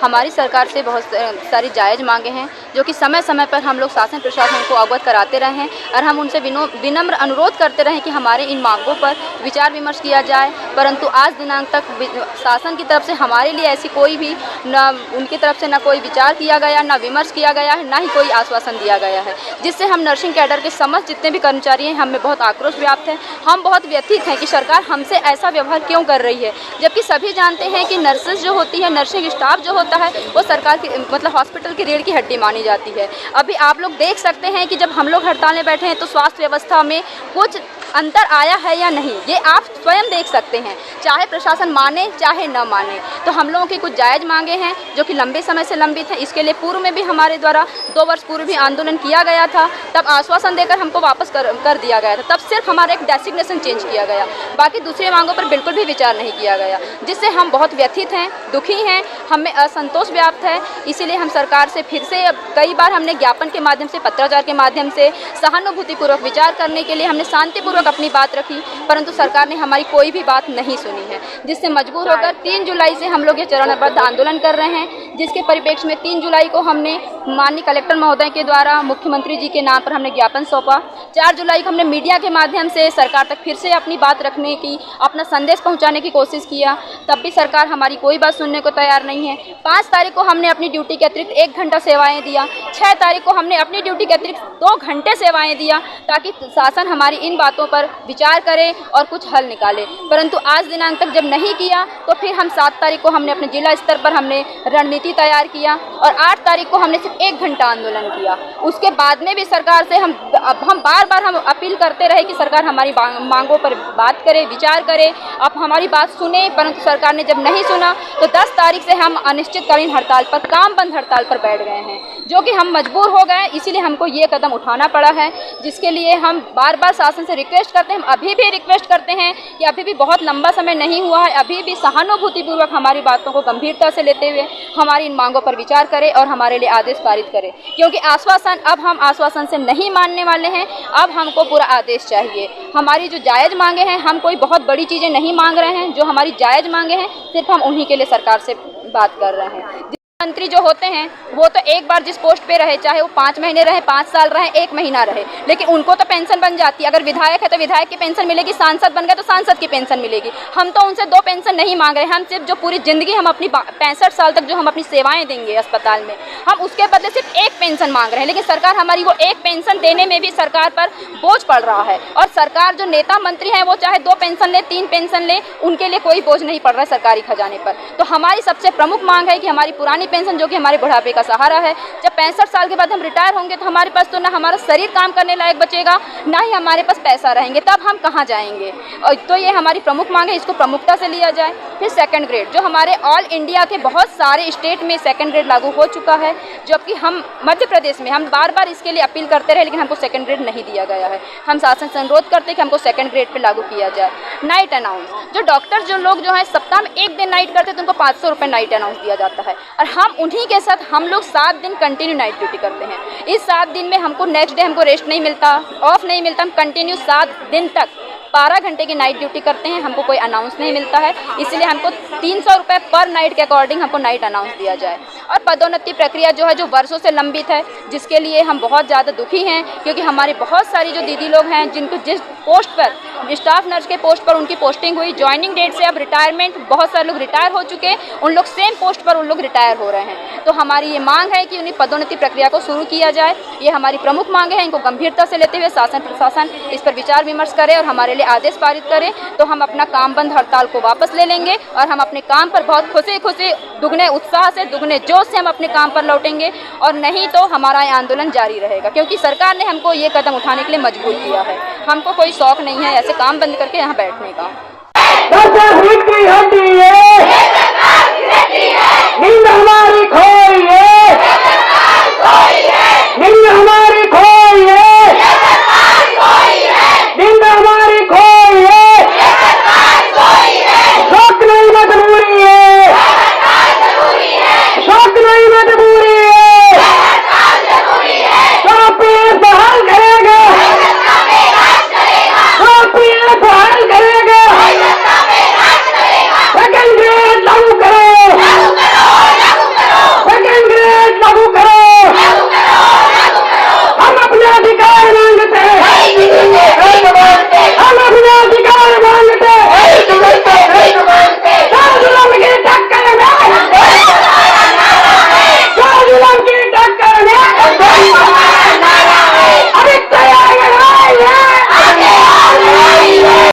हमारी सरकार से बहुत सारी जायज़ मांगे हैं जो कि समय समय पर हम लोग शासन प्रशासन को अवगत कराते रहे हैं और हम उनसे विनम्र अनुरोध करते रहे कि हमारे इन मांगों पर विचार विमर्श किया जाए, परंतु आज दिनांक तक शासन की तरफ से हमारे लिए ऐसी कोई भी न उनकी तरफ से न कोई विचार किया गया, न विमर्श किया गया है, न ही कोई आश्वासन दिया गया है, जिससे हम नर्सिंग कैडर के समस्त जितने भी कर्मचारी हैं हमें बहुत आक्रोश व्याप्त है। हम बहुत व्यथित हैं कि सरकार हमसे ऐसा व्यवहार क्यों कर रही है, जबकि सभी जानते हैं कि नर्सेज जो होती है, नर्सिंग स्टाफ जो होता है वो सरकार की मतलब हॉस्पिटल की रीढ़ की हड्डी मानी जाती है। अभी आप लोग देख सकते हैं कि जब हम लोग हड़ताल में बैठे हैं तो स्वास्थ्य व्यवस्था में कुछ अंतर आया है या नहीं, ये आप स्वयं देख सकते हैं, चाहे प्रशासन माने चाहे न माने। तो हम लोगों की कुछ जायज़ मांगे हैं जो कि लंबे समय से लंबित हैं। इसके लिए पूर्व में भी हमारे द्वारा 2 वर्ष पूर्व भी आंदोलन किया गया था, तब आश्वासन देकर हमको वापस कर दिया गया था। तब सिर्फ हमारा एक डेसिग्नेशन चेंज किया गया, बाकी दूसरी मांगों पर बिल्कुल भी विचार नहीं किया गया, जिससे हम बहुत व्यथित हैं, दुखी हैं, हमें असंतोष व्याप्त है। इसीलिए हम सरकार से फिर से कई बार हमने ज्ञापन के माध्यम से, पत्राचार के माध्यम से सहानुभूतिपूर्वक विचार करने के लिए हमने शांतिपूर्वक अपनी बात रखी, परंतु सरकार ने हमारी कोई भी बात नहीं सुनी है, जिससे मजबूर होकर 3 जुलाई से हम लोग ये चरणबद्ध आंदोलन कर रहे हैं, जिसके परिप्रेक्ष्य में 3 जुलाई को हमने माननीय कलेक्टर महोदय के द्वारा मुख्यमंत्री जी के नाम पर हमने ज्ञापन सौंपा। 4 जुलाई को हमने मीडिया के माध्यम से सरकार तक फिर से अपनी बात रखने की, अपना संदेश पहुंचाने की कोशिश किया, तब भी सरकार हमारी कोई बात सुनने को तैयार नहीं है। 5 तारीख को हमने अपनी ड्यूटी के अतिरिक्त 1 घंटा सेवाएं दिया, 6 तारीख को हमने अपनी ड्यूटी के अतिरिक्त 2 घंटे सेवाएं दिया, ताकि शासन हमारी इन बातों पर विचार करे और कुछ हल निकाले, परंतु आज दिनांक तक जब नहीं किया तो फिर हम 7 तारीख को हमने अपने जिला स्तर पर हमने रणनीति तैयार किया और 8 तारीख को हमने सिर्फ 1 घंटा आंदोलन किया। उसके बाद में भी सरकार से हम बार हम अपील करते रहे कि सरकार हमारी मांगों पर बात करे, विचार करे, आप हमारी बात सुने, परंतु सरकार ने जब नहीं सुना तो 10 तारीख से हम अनिश्चितकालीन हड़ताल पर, काम बंद हड़ताल पर बैठ गए हैं, जो कि हम मजबूर हो गए। इसीलिए हमको ये कदम उठाना पड़ा है, जिसके लिए हम बार शासन से रिक्वेस्ट करते हैं, अभी भी रिक्वेस्ट करते हैं कि अभी भी बहुत लंबा समय नहीं हुआ है, अभी भी सहानुभूतिपूर्वक हमारी बातों को गंभीरता से लेते हुए हमारी इन मांगों पर विचार करें और हमारे लिए आदेश पारित करें, क्योंकि आश्वासन, अब हम आश्वासन से नहीं मानने वाले हैं, अब हमको पूरा आदेश चाहिए। हमारी जो जायज़ मांगे हैं, हम कोई बहुत बड़ी चीज़ें नहीं मांग रहे हैं, जो हमारी जायज़ मांगे हैं सिर्फ हम उन्हीं के लिए सरकार से बात कर रहे हैं। मंत्री जो होते हैं वो तो एक बार जिस पोस्ट पे रहे, चाहे वो 5 महीने रहे, 5 साल रहे, 1 महीना रहे, लेकिन उनको तो पेंशन बन जाती है। अगर विधायक है तो विधायक की पेंशन मिलेगी, सांसद बन गए तो सांसद की पेंशन मिलेगी। हम तो उनसे 2 पेंशन नहीं मांग रहे, हम सिर्फ जो पूरी जिंदगी हम अपनी 65 साल तक जो हम अपनी सेवाएं देंगे अस्पताल में, हम उसके बदले सिर्फ 1 पेंशन मांग रहे हैं। लेकिन सरकार हमारी वो 1 पेंशन देने में भी सरकार पर बोझ पड़ रहा है, और सरकार जो नेता मंत्री हैं वो चाहे 2 पेंशन ले, 3 पेंशन ले, उनके लिए कोई बोझ नहीं पड़ रहा है सरकारी खजाने पर। तो हमारी सबसे प्रमुख मांग है कि हमारी पुरानी पेंशन, जो कि हमारे बुढ़ापे का सहारा है, जब 65 साल के बाद हम रिटायर होंगे तो हमारे पास तो ना हमारा शरीर काम करने लायक बचेगा, ना ही हमारे पास पैसा रहेंगे, तब हम कहाँ जाएंगे। और तो ये हमारी प्रमुख मांग है, इसको प्रमुखता से लिया जाए। फिर 2nd ग्रेड, जो हमारे ऑल इंडिया के बहुत सारे स्टेट में 2nd ग्रेड लागू हो चुका है, जबकि हम मध्य प्रदेश में हम बार इसके लिए अपील करते रहे, लेकिन हमको 2nd ग्रेड नहीं दिया गया है। हम शासन से अनुरोध करते हैं कि हमको 2nd ग्रेड पर लागू किया जाए। नाइट अनाउंस, जो डॉक्टर जो लोग जो है सप्ताह में 1 दिन नाइट करते हैं तो उनको 500 रुपये नाइट अनाउंस दिया जाता है, और हम उन्हीं के साथ हम लोग 7 दिन कंटिन्यू नाइट ड्यूटी करते हैं। इस 7 दिन में हमको नेक्स्ट डे हमको रेस्ट नहीं मिलता, ऑफ नहीं मिलता, हम कंटिन्यू 7 दिन तक 12 घंटे की नाइट ड्यूटी करते हैं, हमको कोई अनाउंस नहीं मिलता है। इसलिए हमको 300 रुपये पर नाइट के अकॉर्डिंग हमको नाइट अनाउंस दिया जाए। और पदोन्नति प्रक्रिया जो है, जो वर्षों से लंबित है, जिसके लिए हम बहुत ज़्यादा दुखी हैं, क्योंकि हमारी बहुत सारी जो दीदी लोग हैं जिनको जिस पोस्ट पर, स्टाफ नर्स के पोस्ट पर उनकी पोस्टिंग हुई, ज्वाइनिंग डेट से अब रिटायरमेंट, बहुत सारे लोग रिटायर हो चुके, उन लोग सेम पोस्ट पर उन लोग रिटायर हो रहे हैं। तो हमारी ये मांग है कि उन्हें पदोन्नति प्रक्रिया को शुरू किया जाए। ये हमारी प्रमुख मांग है, इनको गंभीरता से लेते हुए शासन प्रशासन इस पर विचार विमर्श करे और हमारे लिए आदेश पारित करें, तो हम अपना काम बंद हड़ताल को वापस ले लेंगे और हम अपने काम पर बहुत खुशी दुगने उत्साह से, दुगने जोश से हम अपने काम पर लौटेंगे, और नहीं तो हमारा ये आंदोलन जारी रहेगा, क्योंकि सरकार ने हमको ये कदम उठाने के लिए मजबूर किया है। हमको कोई शौक नहीं है ऐसे काम बंद करके यहाँ बैठने का। नींद हमारी खोई है, नींद हमारी